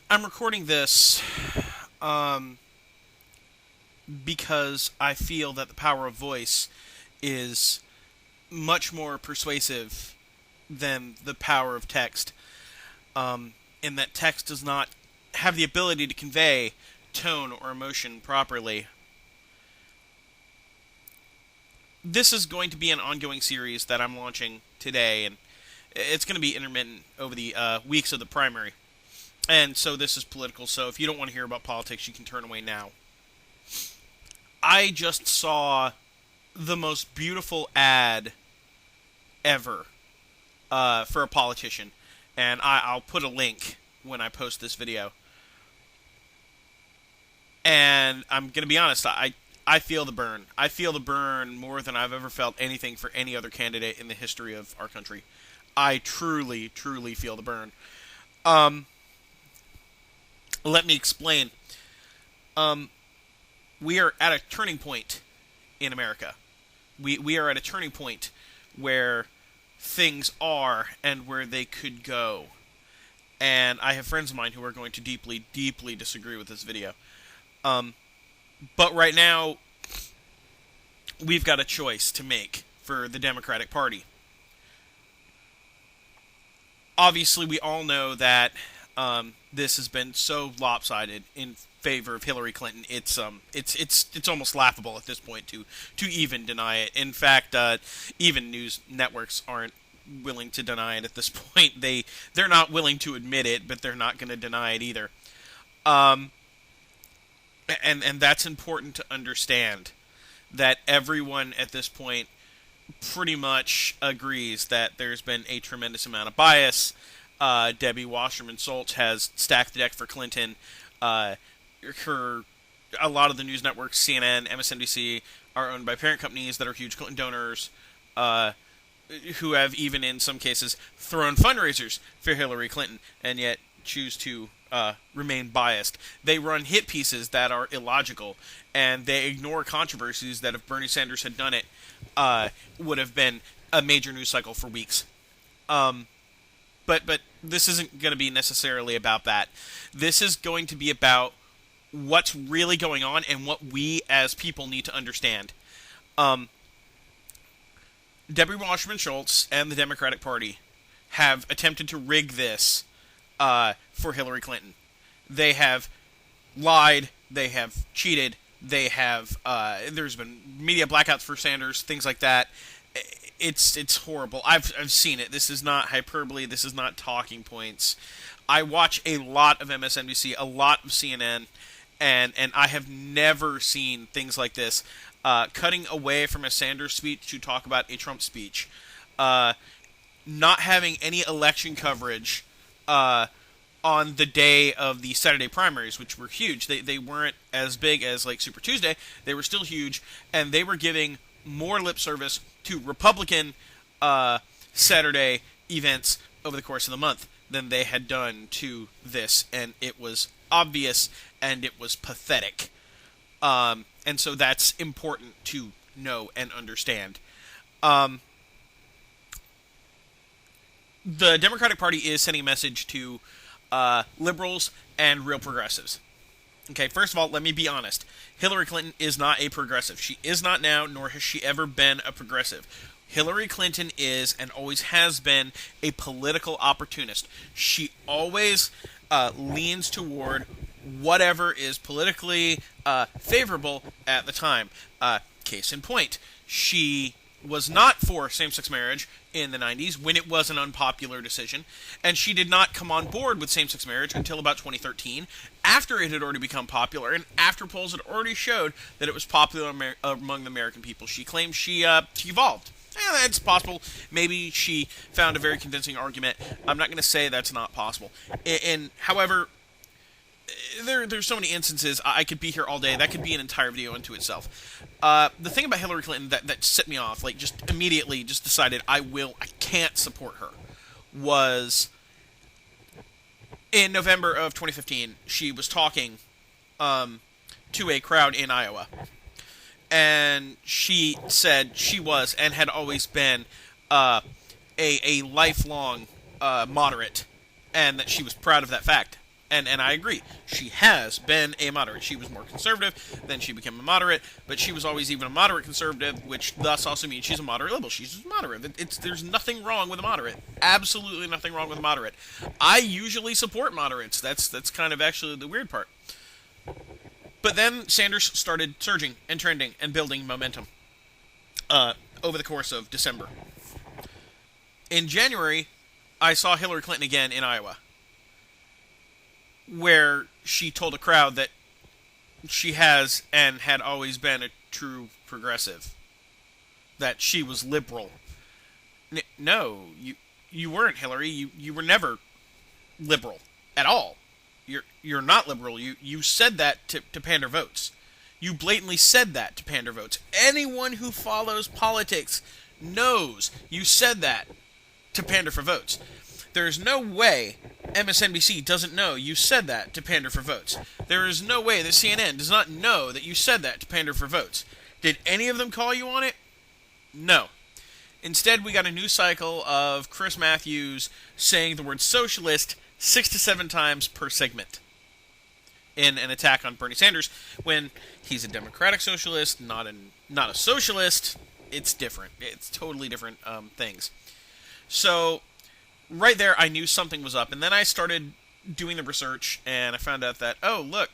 I'm recording this um, because I feel that the power of voice is much more persuasive than the power of text, in that text does not have the ability to convey tone or emotion properly. This is going to be an ongoing series that I'm launching today, and it's going to be intermittent over the weeks of the primary. And so this is political, so if you don't want to hear about politics, you can turn away now. I just saw the most beautiful ad ever for a politician, and I'll put a link when I post this video. And I'm going to be honest, I feel the burn. I feel the burn more than I've ever felt anything for any other candidate in the history of our country. I truly, truly feel the burn. Um, Let me explain. Um, we are at a turning point in America. We are at a turning point where things are and where they could go. And I have friends of mine who are going to deeply, deeply disagree with this video. Um, but right now, we've got a choice to make for the Democratic Party. Obviously, we all know that this has been so lopsided in favor of Hillary Clinton. It's almost laughable at this point to even deny it. In fact, even news networks aren't willing to deny it at this point. They're not willing to admit it, but they're not going to deny it either. Um, and that's important to understand, that everyone at this point pretty much agrees that there's been a tremendous amount of bias. Debbie Wasserman Schultz has stacked the deck for Clinton. Her A lot of the news networks, CNN, MSNBC, are owned by parent companies that are huge Clinton donors, who have even in some cases thrown fundraisers for Hillary Clinton, and yet choose to remain biased. They run hit pieces that are illogical, and they ignore controversies that if Bernie Sanders had done it, would have been a major news cycle for weeks. Um, but this isn't going to be necessarily about that. This is going to be about what's really going on and what we as people need to understand. Um, Debbie Wasserman Schultz and the Democratic Party have attempted to rig this for Hillary Clinton. They have lied. They have cheated. They have. There's been media blackouts for Sanders, things like that. It's horrible. I've seen it. This is not hyperbole. This is not talking points. I watch a lot of MSNBC, a lot of CNN, and I have never seen things like this. Cutting away from a Sanders speech to talk about a Trump speech. Not having any election coverage on the day of the Saturday primaries, which were huge. They weren't as big as like Super Tuesday. They were still huge, and they were giving more lip service to Republican Saturday events over the course of the month than they had done to this, and it was obvious and it was pathetic. And so that's important to know and understand. The Democratic Party is sending a message to liberals and real progressives. Okay, first of all, let me be honest. Hillary Clinton is not a progressive. She is not now, nor has she ever been a progressive. Hillary Clinton is, and always has been, a political opportunist. She always leans toward whatever is politically favorable at the time. Case in point, she was not for same-sex marriage in the 90s when it was an unpopular decision, and she did not come on board with same-sex marriage until about 2013, after it had already become popular and after polls had already showed that it was popular among the American people. She claimed she evolved. It's possible. Maybe she found a very convincing argument. I'm not going to say that's not possible. However, there's so many instances. I could be here all day. That could be an entire video unto itself. The thing about Hillary Clinton that set me off, like just immediately just decided I can't support her, was in November of 2015, she was talking to a crowd in Iowa. And she said she was and had always been a lifelong moderate, and that she was proud of that fact. And I agree. She has been a moderate. She was more conservative, then she became a moderate, but she was always even a moderate conservative, which thus also means she's a moderate liberal. She's a moderate. There's nothing wrong with a moderate. Absolutely nothing wrong with a moderate. I usually support moderates. That's kind of actually the weird part. But then Sanders started surging and trending and building momentum over the course of December. In January, I saw Hillary Clinton again in Iowa, where she told a crowd that she has and had always been a true progressive, that she was liberal. No, you weren't, Hillary. You were never liberal at all. You're not liberal. You said that to pander votes. You blatantly said that to pander votes. Anyone who follows politics knows you said that to pander for votes. There's no way MSNBC doesn't know you said that to pander for votes. There is no way that CNN does not know that you said that to pander for votes. Did any of them call you on it? No. Instead, we got a new cycle of Chris Matthews saying the word socialist 6 to 7 times per segment in an attack on Bernie Sanders, when he's a democratic socialist, not a socialist. It's different. It's totally different things. So right there, I knew something was up, and then I started doing the research, and I found out that, oh, look,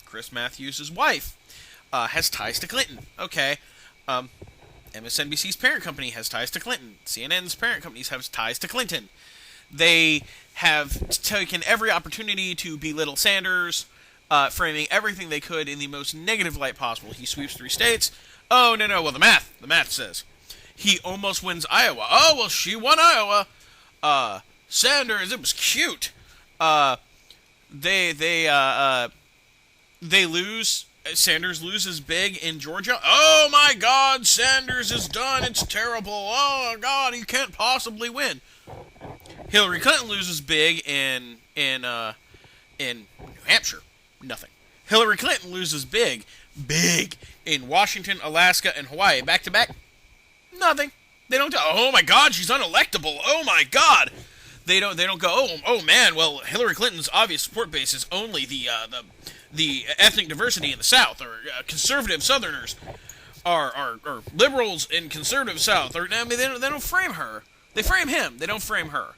Chris Matthews' wife has ties to Clinton. Okay. MSNBC's parent company has ties to Clinton. CNN's parent companies have ties to Clinton. They have taken every opportunity to belittle Sanders, framing everything they could in the most negative light possible. He sweeps 3 states. Oh, no, well, the math says. He almost wins Iowa. Oh, well, she won Iowa. Sanders, it was cute. They lose. Sanders loses big in Georgia. Oh my God, Sanders is done. It's terrible. Oh God, he can't possibly win. Hillary Clinton loses big in New Hampshire. Nothing. Hillary Clinton loses big in Washington, Alaska, and Hawaii. Back to back. Nothing. They don't. Oh my God, she's unelectable. Oh my God. They don't go. Oh man. Well, Hillary Clinton's obvious support base is only the ethnic diversity in the South, or conservative Southerners, are liberals in conservative South. Or I mean, they don't frame her. They frame him. They don't frame her.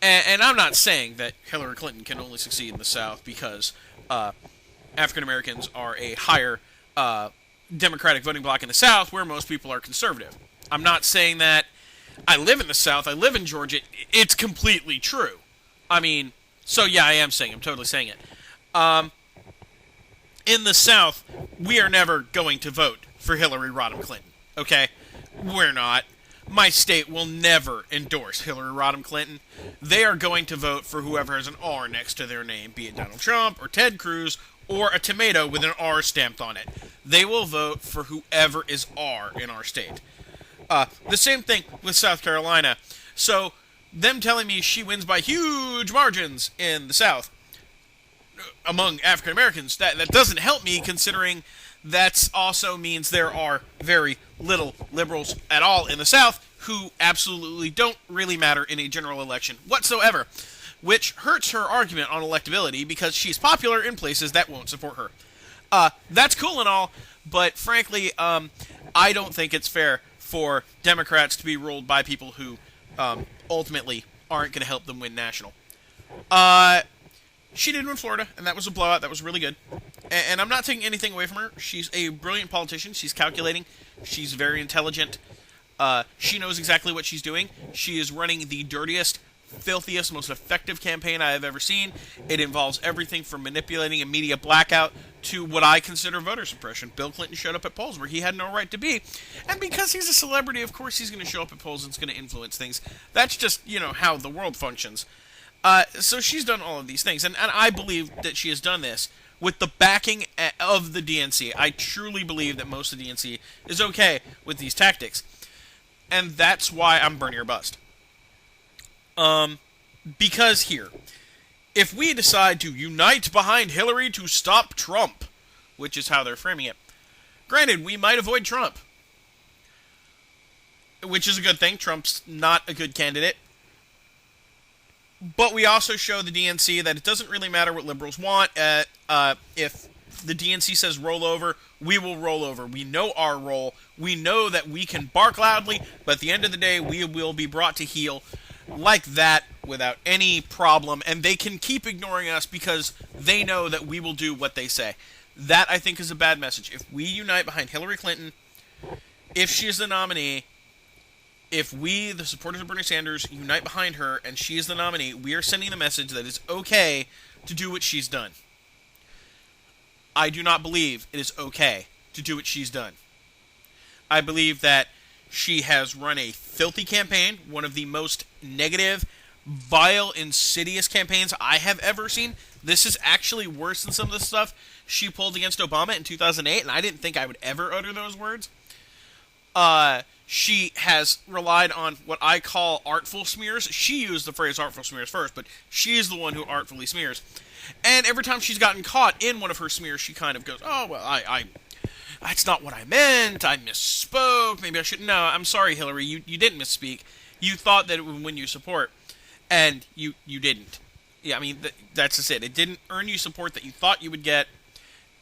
And I'm not saying that Hillary Clinton can only succeed in the South because African Americans are a higher Democratic voting bloc in the South, where most people are conservative. I'm not saying that. I live in the South. I live in Georgia. It's completely true. I mean, so yeah, I am saying. I'm totally saying it. In the South, we are never going to vote for Hillary Rodham Clinton. Okay? We're not. My state will never endorse Hillary Rodham Clinton. They are going to vote for whoever has an R next to their name, be it Donald Trump or Ted Cruz or a tomato with an R stamped on it. They will vote for whoever is R in our state. The same thing with South Carolina. So, them telling me she wins by huge margins in the South among African Americans, that doesn't help me, considering that also means there are very little liberals at all in the South who absolutely don't really matter in a general election whatsoever, which hurts her argument on electability because she's popular in places that won't support her. That's cool and all, but frankly, I don't think it's fair for Democrats to be ruled by people who ultimately aren't going to help them win national. She did win Florida, and that was a blowout. That was really good. And I'm not taking anything away from her. She's a brilliant politician. She's calculating. She's very intelligent. She knows exactly what she's doing. She is running the dirtiest, filthiest, most effective campaign I have ever seen. It involves everything from manipulating a media blackout to what I consider voter suppression. Bill Clinton showed up at polls where he had no right to be. And because he's a celebrity, of course he's going to show up at polls and it's going to influence things. That's just, how the world functions. So she's done all of these things, and I believe that she has done this with the backing of the DNC. I truly believe that most of the DNC is okay with these tactics, and that's why I'm Bernie or Bust. Because here, if we decide to unite behind Hillary to stop Trump, which is how they're framing it, granted, we might avoid Trump, which is a good thing. Trump's not a good candidate. But we also show the DNC that it doesn't really matter what liberals want. If the DNC says roll over, we will roll over. We know our role. We know that we can bark loudly, but at the end of the day, we will be brought to heel like that without any problem. And they can keep ignoring us because they know that we will do what they say. That, I think, is a bad message. If we unite behind Hillary Clinton, if she is the nominee, if we, the supporters of Bernie Sanders, unite behind her and she is the nominee, we are sending the message that it's okay to do what she's done. I do not believe it is okay to do what she's done. I believe that she has run a filthy campaign, one of the most negative, vile, insidious campaigns I have ever seen. This is actually worse than some of the stuff she pulled against Obama in 2008, and I didn't think I would ever utter those words. She has relied on what I call artful smears. She used the phrase artful smears first, but she is the one who artfully smears. And every time she's gotten caught in one of her smears, she kind of goes, oh, well, that's not what I meant. I misspoke. Maybe I shouldn't. No, I'm sorry, Hillary. You didn't misspeak. You thought that it would win you support, and you didn't. Yeah, I mean, that's just it. It didn't earn you support that you thought you would get,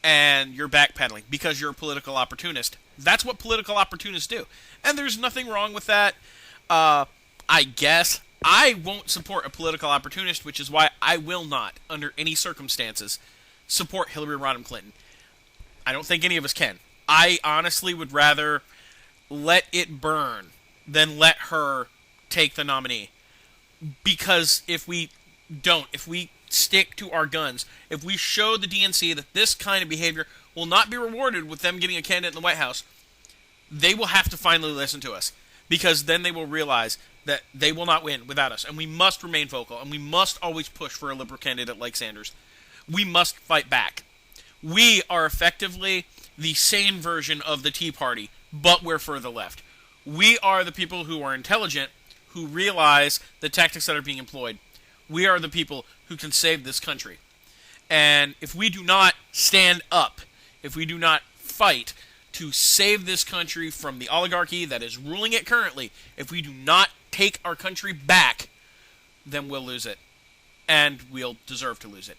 and you're backpedaling because you're a political opportunist. That's what political opportunists do. And there's nothing wrong with that. I guess I won't support a political opportunist, which is why I will not, under any circumstances, support Hillary Rodham Clinton. I don't think any of us can. I honestly would rather let it burn than let her take the nominee. Because if we don't, if we stick to our guns, if we show the DNC that this kind of behavior will not be rewarded with them getting a candidate in the White House, they will have to finally listen to us. Because then they will realize that they will not win without us. And we must remain vocal. And we must always push for a liberal candidate like Sanders. We must fight back. We are effectively the sane version of the Tea Party, but we're further left. We are the people who are intelligent, who realize the tactics that are being employed. We are the people who can save this country. And if we do not stand up, if we do not fight to save this country from the oligarchy that is ruling it currently, if we do not take our country back, then we'll lose it. And we'll deserve to lose it.